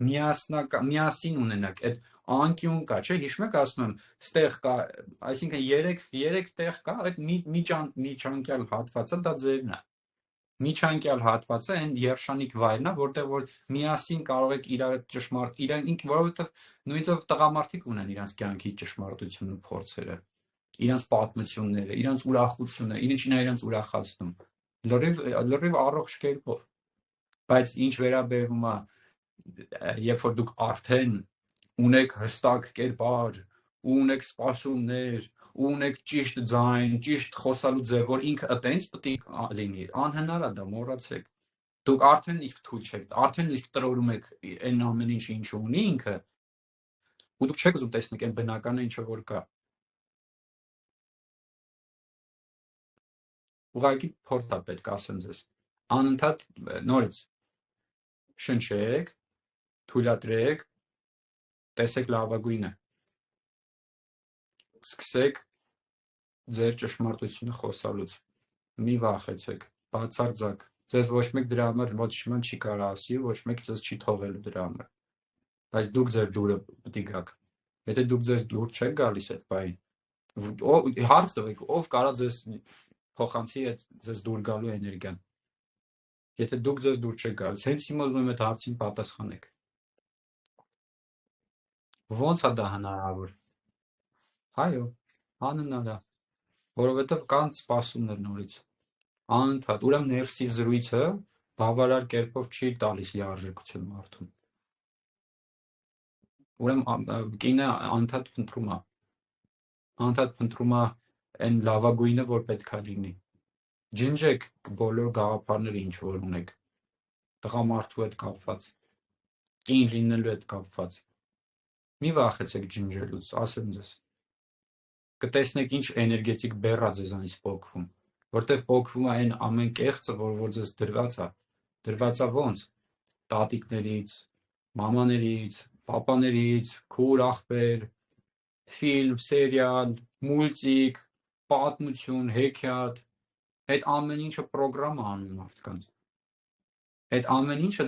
Միասին ունենաք այդ անկյուն կա, չէ՞, հիշում եք ասում եմ, ստեղ կա, այսինքն 3 տեղ կա, այդ միջանկյալ հատվածը դա ձերն է։ Միջանկյալ հատվածը այն երշանիկ վայրն է, որտեղ որ միասին կարող եք իրար ճշմարտ, որովհետև նույնիսկ տղամարդիկ ունեն իրենց կյանքի ճշմարտությունն ու փորձերը, իրենց պատմությունները, իրենց ուրախությունը, ինչին է իրենց ուրախացնում, լրիվ առողջ կերպով։ Բայց ինչ վերաբերում է, երբ որ դուք արդեն ունեք հստակ կերպար, ունեք սպասումներ, ունեք ճիշտ ձայն, ճիշտ խոսալու ձև, որ ինքը այտենց պետք է լինի, անհնար է դա, մոռացեք։ Դուք արդեն իսկ թույլ չեք, արդեն իսկ տրորում եք այն ամեն ինչը, ինչ ունի ինքը, ու դուք չեք ուզում տեսնեք այն բնականը, ինչը որ կա։ Ուղղակի փորձ է պետք ասեմ ձեզ։ Անընդհատ նորից շնչեք, թույլատրեք, տեսեք լավագույնը, սկսեք ձեր ճշմարտությունը խոսալուց, մի վախեցեք, բացարձակ, ձեզ ոչ մեկ դրա համար ոչ մի չի կարող ասի, ոչ մեկ ձեզ չի թողելու դրա համար, բայց դուք ձեր դուրը պետք է գաք, եթե դուք ձեզ դուր չեք գալիս այդ բային, հարց տվեք, ով կարա ձեզ փոխանցի այդ ձեզ դուր գալու էներգիան, եթե դուք ձեզ դուր չեք գալիս, հենց հիմա ուզում եմ այդ հարցին պատասխանեք, ոնց է դա հնարավոր, այո, անհնար է, որովհետև կան սպասումներ նորից, անընդհատ, ուրեմն ներսի զրույցը բավարար կերպով չի տալիս լիարժեքություն մարդուն, ուրեմն կինը անընդհատ փնտրում է այն լավագույնը, որ պետք է լինի, ջնջեք բոլոր գաղափարները, ինչ որ ունեք, տղամարդու հետ կապված, կին լինելու հետ կապված, մի վախեցեք ջնջելուց, ասեմ ձեզ, կտեսնեք ինչ էներգետիկ բեռ է ձեզանից պոկվում, որտեղ պոկվում է այն ամեն կեղծը, որ ձեզ դրված է ոնց, տատիկներից, մամաներից, պապաներից, քուր ախպեր, ֆիլմ, սերիալ, մուլտիկ, պատմություն, հեքիաթ, այդ ամեն ինչը պրոգրամ է անում մարդկանց, այդ ամեն ինչը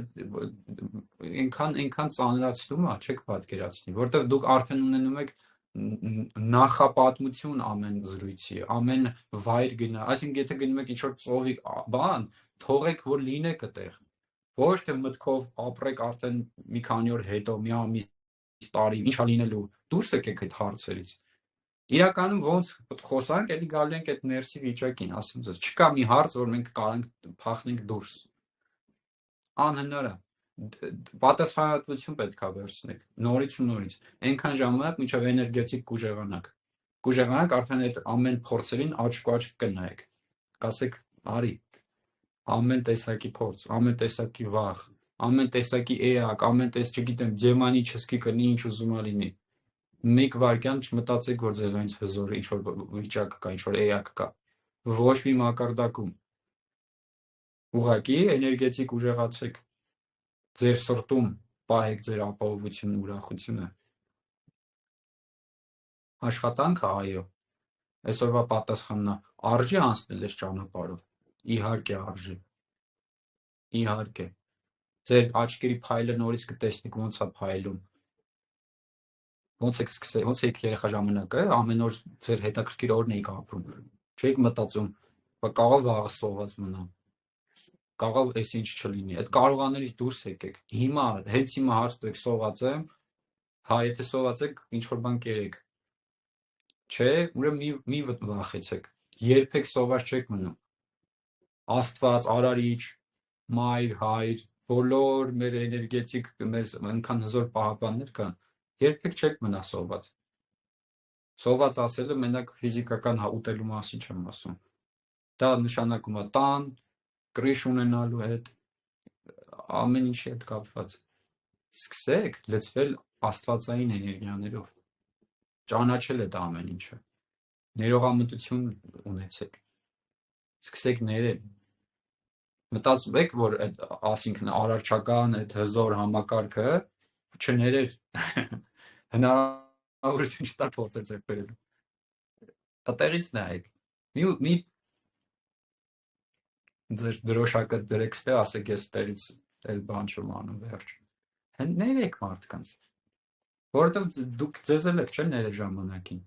այնքան ծանրացնում է, չեք պատկերացնի, որտեղ դուք արդեն ունենում եք նախապատմություն ամեն զրույցի, ամեն վայր գնա, այսինքն եթե գնում եք ինչ-որ ծովի բան, թողեք, որ լինեք այդտեղ, ոչ թե մտքով ապրեք արդեն մի քանի օր հետո, մի ամիս տարի, ինչա լինելու, դուրս եկեք այդ հարցերից, իրականում ոնց խոսանք, էլի գալու ենք այդ ներսի վիճակին, ասում ձեզ, չկա մի հարց, որ մենք կարանք փախնենք դուրս, անհնար է, պատասխանատվություն պետք է վերցնեք, նորից ու նորից, այնքան ժամանակ, մինչև էներգետիկ կուժեղանաք, արդեն այդ ամեն փորձերին աչք կնայեք, կասեք, արի, ամեն տեսակի փորձ, ամեն տեսակի վախ, ամեն տեսակի էակ, ամեն չգիտեմ, ձեմանի չսկի կնի, ինչ ուզում ա լինի, մեկ վայրկյան չմտածեք, որ ձեզանից հզոր ինչ որ վիճակ կա, ինչ որ էակ կա, ոչ մի մակարդակում, ուղղակի էներգետիկ ուժեղացեք, ձեր սրտում պահեք ձեր ապահովությունն ու ուրախությունը, աշխատանքը, այո, այսօրվա պատասխանն է, արժի անցնել այս ճանապարհով, իհարկե արժի, իհարկե, ձեր աչքերի փայլը նորից կտեսնեք ոնց է փայլում, ոնց եք երեխա ժամանակը, ամեն օր ձեր հետաքրքիր օրն էիք ապրում, չէիք մտածում, կարող վաղը սոված մնամ, կարող էս ինչ չլինի, այդ կարողաներից դուրս եկեք, հիմա, հենց հիմա հարց տվեք, սոված եմ, հա, եթե սոված եք, ինչ որ բան կերեք, չէ, ուրեմն մի վախեցեք, երբեք սոված չեք մնում, Աստված, Արարիչ, Մայր, Հայր, բոլոր մեր էներգետիկ, մեր այնքան հզոր պահապաններ կան, երբեք չեք մնա սոված, Սոված ասելը մենակ ֆիզիկական ուտելու մասին չեմ ասում։ Դա նշանակում է տան, կրիշ ունենալու հետ, ամեն ինչի հետ կապված։ Սկսեք լցվել աստվածային էներգիաներով, ճանաչել այդ ամեն ինչը, ներողամտություն ունեցեք, սկսեք ներել։ Մտածում եք, որ այդ ասինքն արարչական, այդ հզոր համակարգը չներեր հնարավորություն չտար փորձել ձեռք բերելու։ Այդտեղից նայեք։ Մի ձեր դրոշակը դրեք ստե, ասեք ես տեղից էլ բան չեմ անում վերջ։ Ներեք մարդկանց, որովհետև դուք ձեզ էլ եք չէ ներել ժամանակին,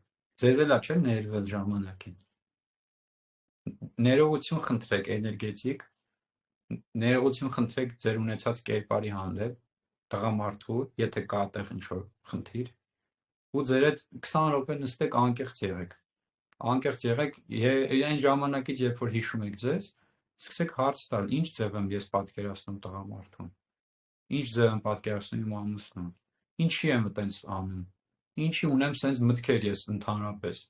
ձեզ էլ չէ ներվել ժամանակին։ Ներողություն խնդրեք էներգետիկ, ներողություն խնդրեք ձեր ունեցած կերպարի հանդեպ, տղամարդու, եթե կա այդտեղ ինչ-որ խնդիր, ու ձեր այդ 20 րոպե նստեք անկեղծ եղեք։ Անկեղծ եղեք այն ժամանակից, երբ որ հիշում եք ձեզ, սկսեք հարց տալ, ինչ ձև եմ ես պատկերացնում տղամարդուն, ինչ ձև եմ պատկերացնում իմ ամուսնուն, ինչի եմ այտենց անում, ինչի ունեմ սենց մտքեր ես ընդհանրապես,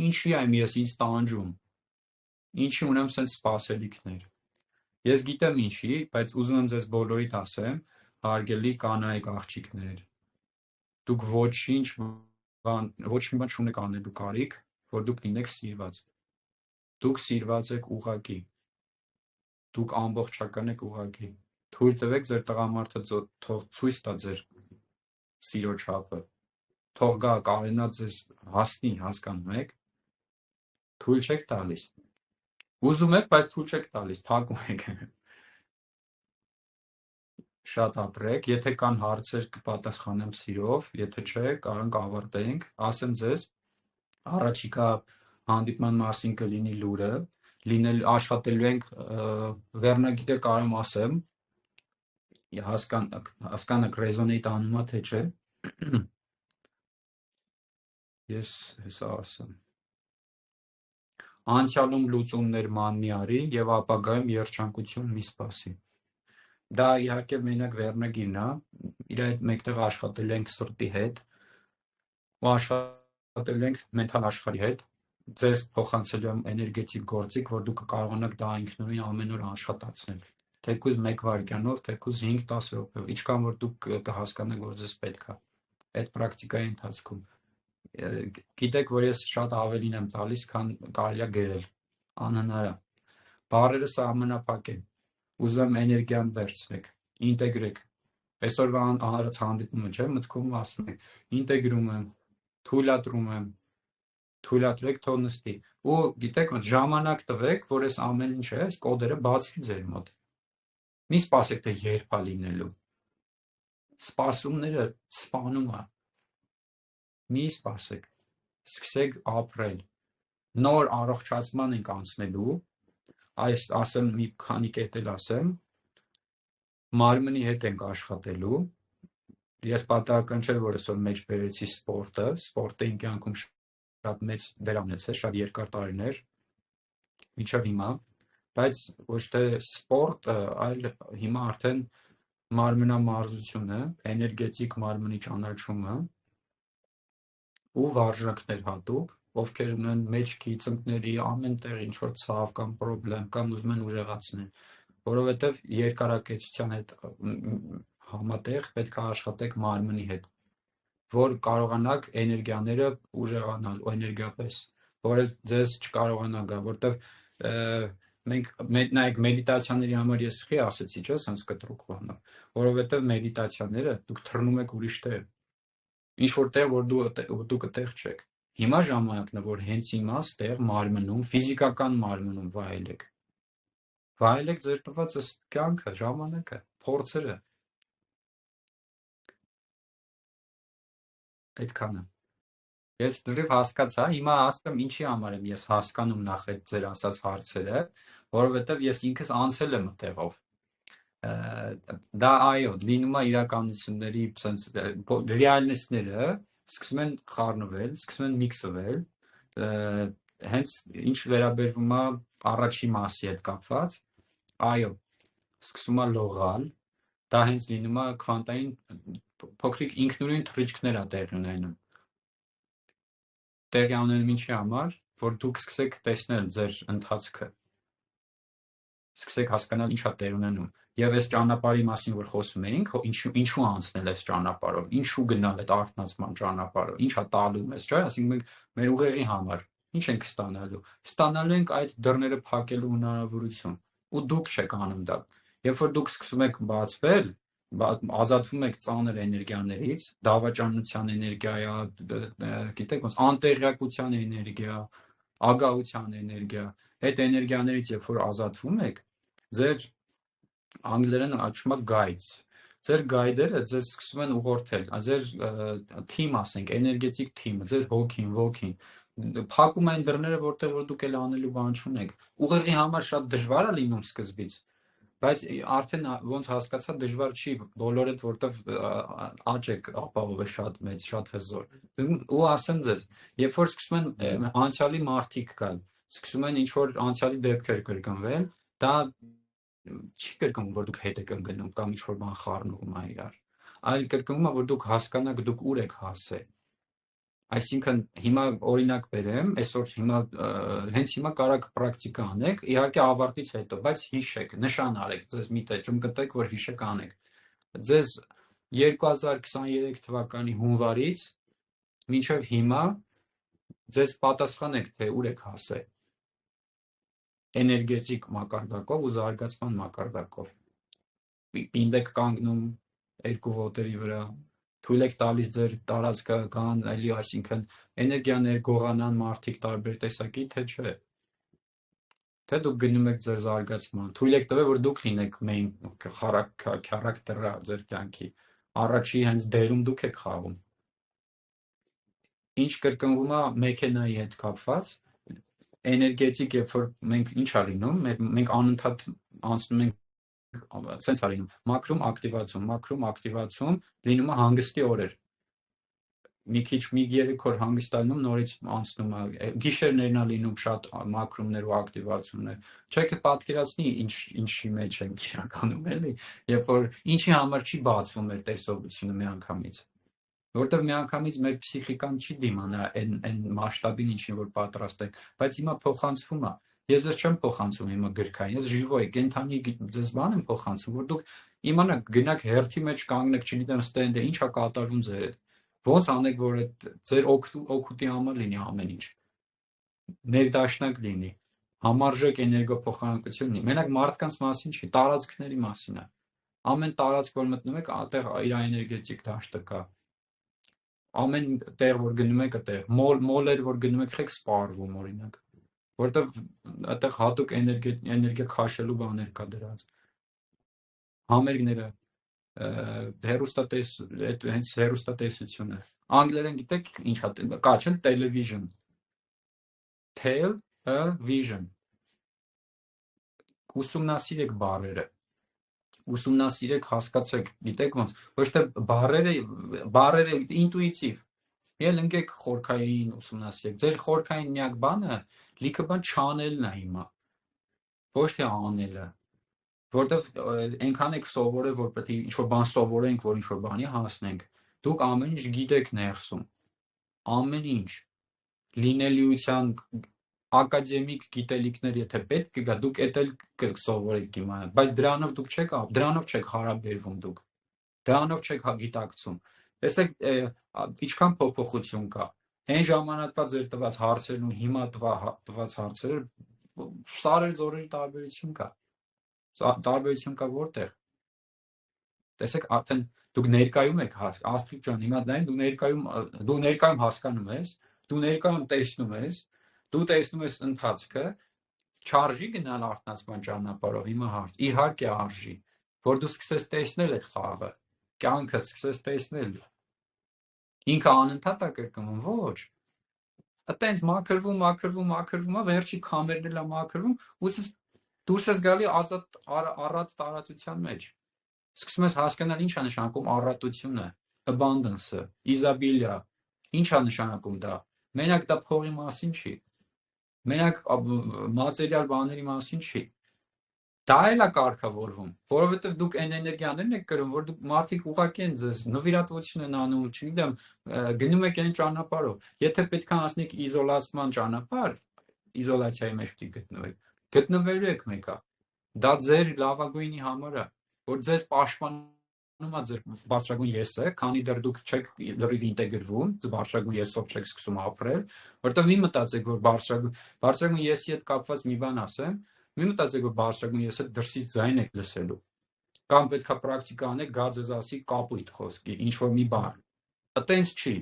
ինչի եմ ես ինձ տանջում, ինչի ունեմ սենց սպասելիքներ։ Ես գիտեմ ինչի, բայց ուզում եմ ձեզ բոլորիդ ասեմ, հարգելի կանայք աղջիկներ, դուք ոչինչ բան չունեք անելու կարիք, որ դուք լինեք սիրված։ Դուք սիրված եք ուղղակի։ Դուք ամբողջական եք ուղղակի։ Թույլ տվեք ձեր տղամարդը թող ցույց տա ձեր սիրո չափը։ Թող գա կարենա ձեզ հասնի, հասկանում եք։ Թույլ չեք տալիս։ Ուզում եք, բայց թույլ չեք տալիս, փակում եք։ Շատ ապրեք, եթե կան հարցեր կպատասխանեմ սիրով, եթե չէ, կարանք ավարտենք, ասեմ ձեզ, առաջիկա հանդիպման մասին կլինի լուրը, աշխատելու ենք վերնագիրը կարամ ասեմ, հասկանաք ռեզոնեյտ անումա թե չէ, ես հեսա ասեմ, անցյալում լուծումներ ման մի արի և ապագայում երջանկություն մի սպասի։ Դա իհարկե մենակ վերնագիրն է, իր հետ մեկտեղ աշխատել ենք սրտի հետ, ու աշխատել ենք մենթալ աշխարհի հետ, ձեզ փոխանցելու եմ էներգետիկ գործիք, որ դուք կարողանաք դա ինքնուրույն ամեն օր աշխատացնել, թեկուզ 1 վայրկյանով, թեկուզ 5-10 րոպեով, ինչքան որ դուք կհասկանաք, որ ձեզ պետք է այդ պրակտիկայի ընթացքում։ Գիտեք, որ ես շատ ավելին եմ տալիս, քան կարելի է գրել, անհնար է, բառերը սահմանափակ են, ուզում եմ էներգիան վերցրեք, ինտեգրեք, այսօրվա հանրած հանդիպումը չէ, մտքում ասում եք, ինտեգրում եմ, թույլատրում եմ, թույլատրեք թող նստի, ու գիտեք, ժամանակ տվեք, որ այս ամեն ինչը, այս կոդերը բացվի ձեր մոտ, մի սպասեք, թե երբ է լինելու, սպասումները սպանում է, մի սպասեք, սկսեք ապրել, նոր առողջացման ենք անցնելու, ասեմ մի քանի կետ էլ ասեմ, մարմնի հետ ենք աշխատելու, ես պատահական չէ, որ այսօր մեջ բերեցի սպորտը իմ կյանքում շատ մեծ դեր ունեցել, շատ երկար տարիներ, մինչև հիմա, բայց ոչ թե սպորտը, այլ հիմա արդեն մարմնամարզությունը, էներգետիկ մարմնի ճանաչումը ու վարժանքներ հատուկ, ովքեր ունեն մեջքի, ծնկների, ամեն տեղ ինչ որ ցավ կամ պրոբլեմ կամ ուզում են ուժեղացնել, որովհետև երկարակեցության հետ համատեղ պետք է աշխատեք մարմնի հետ, որ կարողանաք էներգիաները ուժեղանալ, էներգիապես, որը ձեզ չկարողանա գա, որովհետև մենք նայեք մեդիտացիաների համար ես խի ասեցի, չէ՞, sense կտրուկ բանը, որովհետև մեդիտացիաները դուք թռնում եք ուրիշ տեղ, ինչ որ տեղ, որ դուք այդտեղ չեք։ Հիմա ժամանակն է, որ հենց հիմա ստեղ մարմնում, ֆիզիկական մարմնում վայելեք։ Վայելեք ձեր տված այս կյանքը, ժամանակը, փորձերը։ Այդքանը։ Ես դժգոհ հասկացա, հիմա հասկանում ինչի համար եմ ես հասկանում նախ այդ ձեր ասած հարցերը, որովհետև ես ինքս անցել եմ այդտեղով։ Դա այո, լինում է իրականությունների sense ռեալնեսները սկսում են խառնվել, սկսում են միքսվել, հենց ինչ վերաբերվում է առաջի մասի հետ կապված, այո, սկսում է լողալ, դա հենց լինում է քվանտային փոքրիկ ինքնուրույն թռիչքներ է տեղի ունենում։ տեղի ունենում ինչի համար, որ դուք սկսեք տեսնել ձեր ընթացքը, սկսեք հասկանալ ինչա տեղ ունենում։ Եվ այս ճանապարհի մասին, որ խոսում էինք, ինչու անցնել այս ճանապարհով, ինչու գնալ այդ արթնացման ճանապարհով, ինչա տալու մեզ, չէ՞, ասենք մենք մեր ուղեղի համար ինչ ենք ստանալու։ Ստանալու ենք այդ դռները փակելու հնարավորություն, ու դուք չեք անում դա։ Երբ որ դուք սկսում եք բացվել, ազատվում եք ծանր էներգիաներից, դավաճանության էներգիա, գիտեք ոնց, անտեղյակության էներգիա, ագահության էներգիա, այդ էներգիաներից երբ որ ազատվում եք, ձեր անգլերեն աչում է guides, ձեր գայդերը ձեզ սկսում են ուղղորդել, ձեր թիմ, ասենք, էներգետիկ թիմը, ձեր ոգին, փակում այն դռները, որտեղ որ դուք էլ անելու բան չունեք։ Ուղեղի համար շատ դժվար է լինում սկզբից, բայց արդեն ոնց հասկացա դժվար չի, բոլորդ որտեվ աճ է ապահով է շատ մեծ, շատ հզոր։ Ու ասեմ ձեզ, երբ որ սկսում են անցյալի մարդիկ գալ, սկսում են ինչ որ անցյալի դեպքեր կրկնվել, դա չի կրկնում, որ դուք հետ եք ընկնում կամ ինչ որ բան խառնվում է իրար, այլ կրկնում է, որ դուք հասկանաք դուք ուր եք հասել։ Այսինքն հիմա օրինակ բերեմ, այսօր հիմա հենց հիմա կարաք պրակտիկա անեք, իհարկե ավարտից հետո, բայց հիշեք, նշան արեք, ձեզ մի տեճում գտեք, որ հիշեք անեք։ Ձեզ 2023 թվականի հունվարից մինչև հիմա ձեզ պատասխանեք, թե ուր եք հասել էներգետիկ մակարդակով ու զարգացման մակարդակով։ Պինդ եք կանգնում երկու ոտերի վրա, թույլ եք տալիս ձեր տարածքը կան, էլի, այսինքն էներգիաներ գողանան մարդիկ տարբեր տեսակի, թե չէ։ Թե դուք գնում եք ձեր զարգացման, թույլ եք տվել, որ դուք լինեք main character-ը ձեր կյանքի, առաջի հենց դերում դուք եք խաղում։ Ինչ կրկնվում է մեքենայի հետ կապված, էներգետիկ, երբ որ մենք ինչ ա լինում, մենք անընդհատ անցնում ենք սենց ա լինում, մաքրում, ակտիվացում, լինում է հանգստի օրեր։ Մի քիչ մի 3 օր հանգիստ ա լինում, նորից անցնում է, գիշերներն ա լինում շատ մաքրումներ ու ակտիվացումներ։ Չեք պատկերացնի ինչի մեջ ենք իրականում, էլի, երբ որ ինչի համար չի բացվում մեր տեսողությունը միանգամից։ Որտեվ միանգամից մեր փսիխիկան չի դիմանա այն մասշտաբին, ինչին որ պատրաստ ենք, բայց հիմա փոխանցվում է։ Ես ձեզ չեմ փոխանցում հիմա գրքային, ես ժիվոյ, կենթանի ձեզ բան եմ փոխանցում, որ դուք իմանաք, գնաք հերթի մեջ կանգնեք, չգիտեմ, ստենդը ինչ է կատարվում ձեր հետ։ Ոնց անեք, որ այդ ձեր օգուտի համար լինի ամեն ինչ։ Ներդաշնակ լինի, համարժեք էներգոփոխանակություն լինի։ Մենակ մարդկանց մասին չի, տարածքների մասին է։ Ամեն տարածք, որ մտնում եք, այդտեղ իր էներգետիկ դաշտը կա։ Ամեն տեղ, որ գնում եք, այդտեղ մոլեր, որ գնում եք, եք սպառվում, օրինակ, որտեվ այդտեղ հատուկ էներգիա քաշելու բաներ կա դրած։ Համերգները, հենց հեռուստատեսությունը։ Անգլերեն գիտեք ինչ է, կա չէ՞, television, television։ Ուսումնասիրեք բառերը, ուսումնասիրեք, հասկացեք, գիտեք ոնց, ոչ թե բառերը ինտուիտիվ։ Ել ընկեք խորքային ուսումնասիրեք։ Ձեր խորքային միակ բանը լիքը բան չանելն է հիմա, ոչ թե անելը, որտեվ այնքան եք սովորել, որ պետք է ինչ-որ բան սովորենք, որ ինչ-որ բանի հասնենք, դուք ամեն ինչ գիտեք ներսում, ամեն ինչ, լինելիության ակադեմիկ գիտելիքներ, եթե պետք կգա, դուք էդ էլ կսովորեք իմանալ, բայց դրանով չեք հարաբերվում դուք, դրանով չեք գիտակցում։ Տեսեք, ինչքան փոփոխություն կա։ Այն ժամանակվա ձեր տված հարցերն ու հիմա տված հարցերը սարեր ձորերի տարբերություն կա։ Տարբերություն կա որտեղ։ Տեսեք, արդեն դուք ներկայում եք, Աստղիկ ջան, հիմա դու ներկայում հասկանում ես, դու ներկայում տեսնում ես, դու տեսնում ես ընթացքը, չարժի գնալ արթնացման ճանապարհով, հիմա հարց։ Իհարկե արժի, որ դու սկսես տեսնել այդ խաղը, կյանքը սկսես տեսնել։ Ինքը անընդհատ է կրկնում, ոչ։ Այտենց մաքրվում, վերջի քամերն էլ է մաքրվում, ու դուրս ես գալի ազատ առատ տարածության մեջ։ Սկսում ես հասկանալ ինչ է նշանակում առատությունը, abundance-ը, Իզաբիլիա, ինչ է նշանակում դա։ Մենակ դա փողի մասին չի։ Մենակ մատերիալ բաների մասին չի։ Դա էլ է կարգավորվում, որովհետև դուք այն էներգիաներն եք կրում, որ դուք մարդիկ ուղղակի են ձեզ նվիրատվություն են անում, չգիտեմ, գնում եք այն ճանապարհով։ Եթե պետք է անցնեք իզոլացման ճանապարհ, իզոլացիայի մեջ պիտի գտնվեք, գտնվելու եք մեկա։ Դա ձեր լավագույնի համար է, որ ձեզ պաշտպանում է ձեր բարձրագույն եսը, քանի դեռ դուք չեք լրիվ ինտեգրվում, բարձրագույն եսով չեք սկսում ապրել, որտեղ մի մտածեք, որ բարձրագույն եսի հետ կապված մի բան ասեմ, մի մտածեք, որ բարձրագույն եսը դրսից ձայն եք լսելու, կամ պետքա պրակտիկա անեք, գա ձեզ ասի կապույտ խոսքի, ինչ որ մի բան։ Այտենց չի։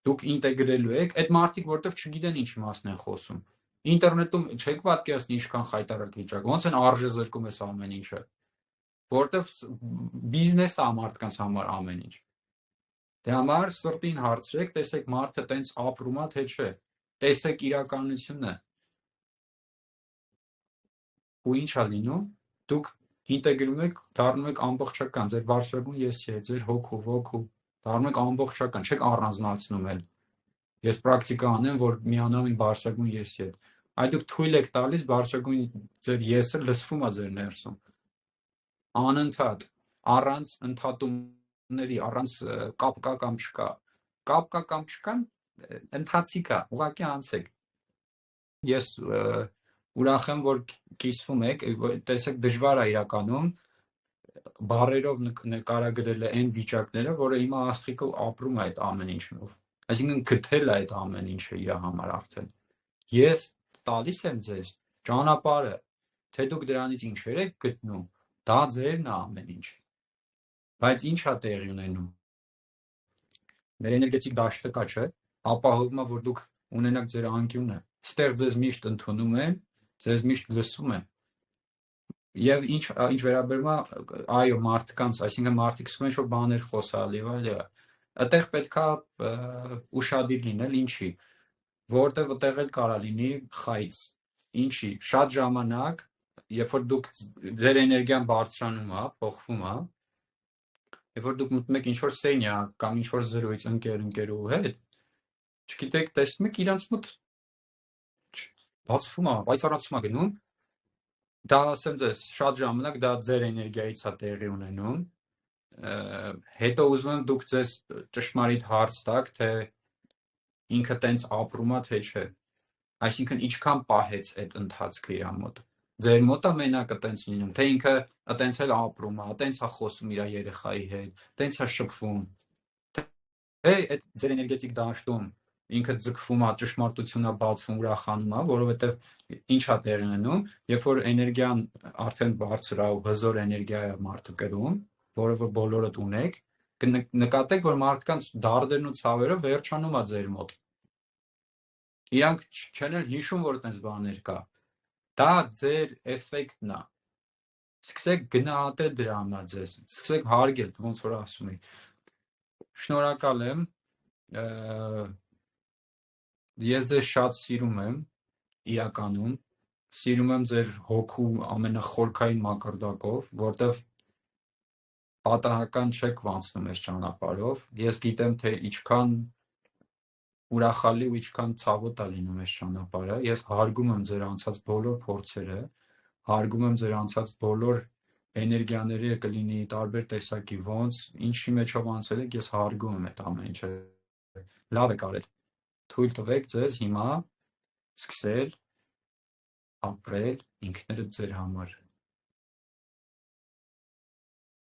Դուք ինտեգրելու եք, այդ մարդիկ որտեվ չգիտեն ինչ մասն են խոսում։ Ինտերնետում չեք պատկերացնի ինչքան խայտարակ վիճակ, ոնց են արժե զրկում ես ամեն ինչը, որտեվ բիզնես է մարդկանց համար ամեն ինչ։ Դե համար սրտին հարցրեք, տեսեք մարդը տենց ապրում է, թե չէ, տեսեք իրականությունը։ Ու ինչ է լինում, դուք ինտեգրում եք, դառնում եք ամբողջական, ձեր բարձրագույն եսի հետ, ձեր հոգու, դառնում եք ամբողջական, չեք առանձնացնում էլ։ Ես պրակտիկա անեմ, որ միանամ իմ բարձրագույն եսի հետ։ Այդ դուք թույլ եք տալիս բարձրագույն ձեր եսը լսվում է ձեր ներսում։ Անընդհատ, առանց ընդհատումների, առանց կապ կա կամ չկա։ Կապ կա կամ չկան, ընթացիկ է, ուղղակի անցեք։ Ես ուրախ եմ, որ կիսվում եք, տեսեք դժվար է իրականում բառերով նկարագրել այն վիճակները, որը հիմա Աստղիկը ապրում է այդ ամեն ինչով։ Այսինքն գտել է այդ ամեն ինչը իր համար արդեն։ Ես տալիս եմ ձեզ ճանապարհը, թե դուք դրանից ինչեր եք գտնում, դա ձերն է ամեն ինչ։ Բայց ինչ է տեղի ունենում։ Մեր էներգետիկ դաշտը կա, չէ՞, ապահովում է, որ դուք ունենաք ձեր անկյունը։ Ստեղ ձեզ միշտ ընդունում են, ձեզ միշտ լսում են։ Եվ ինչ վերաբերում է այո մարդկանց, այսինքն մարդիկ սկսում են ինչ-որ բաներ խոսալ եւ այլ, այդտեղ պետքա ուշադիր լինել, ինչի, որտեղ այդտեղ էլ կարա լինի խայծ, ինչի, շատ ժամանակ, երբ որ դուք ձեր էներգիան բարձրանում է, փոխվում է, երբ որ դուք մտնում եք ինչ-որ սենյակ կամ ինչ-որ զրույց ընկերու հետ, չգիտեք, տեսնում եք իրանց մոտ բացվում է, պայծառացում է գնում, դա ասեմ ձեզ, շատ ժամանակ դա ձեր էներգիայից է տեղի ունենում, հետո ուզում եմ դուք ձեզ ճշմարիտ հարց տաք, թե ինքը տենց ապրում է, թե չէ, այսինքն ինչքան պահեց այդ ընթացքը իր մոտ, ձեր մոտ է մենակը տենց լինում, թե ինքը տենց էլ ապրում է, տենց է խոսում իր երեխայի հետ, տենց է շփվում, թե այդ ձեր էներգետիկ դաշտում ինքը ձգվում է, ճշմարտությունն է բացվում, ուրախանում է, որովհետև ինչ է տեղի ունենում, երբ որ էներգիան արդեն բարձր է ու հզոր էներգիա է մարդը կրում, որը որ բոլորդ ունեք, նկատեք, որ մարդկանց դարդերն ու ցավերը վերջանում է ձեր մոտ։ Իրանք չեն էլ հիշում, որ այդպես բաներ կա։ Դա ձեր էֆեկտն է։ Սկսեք գնահատել դրա համար ձեզ, սկսեք հարգել, ոնց որ ասում եք։ Շնորհակալ եմ։ Ես ձեզ շատ սիրում եմ, իրականում, սիրում եմ ձեր հոգու ամենախորքային մակարդակով, որտև պատահական չեք անցնում այս ճանապարհով, ես գիտեմ, թե ինչքան ուրախալի ու ինչքան ցավոտ է լինում այս ճանապարհը, ես հարգում եմ ձեր անցած բոլոր փորձերը, հարգում եմ ձեր անցած բոլոր էներգիաները, կլինի տարբեր տեսակի, ոնց, ինչի մեջով անցել եք, ես հարգում եմ այդ ամեն ինչը, լավ եք արել, թույլ տվեք ձեզ հիմա սկսել ապրել ինքներդ ձեր համար։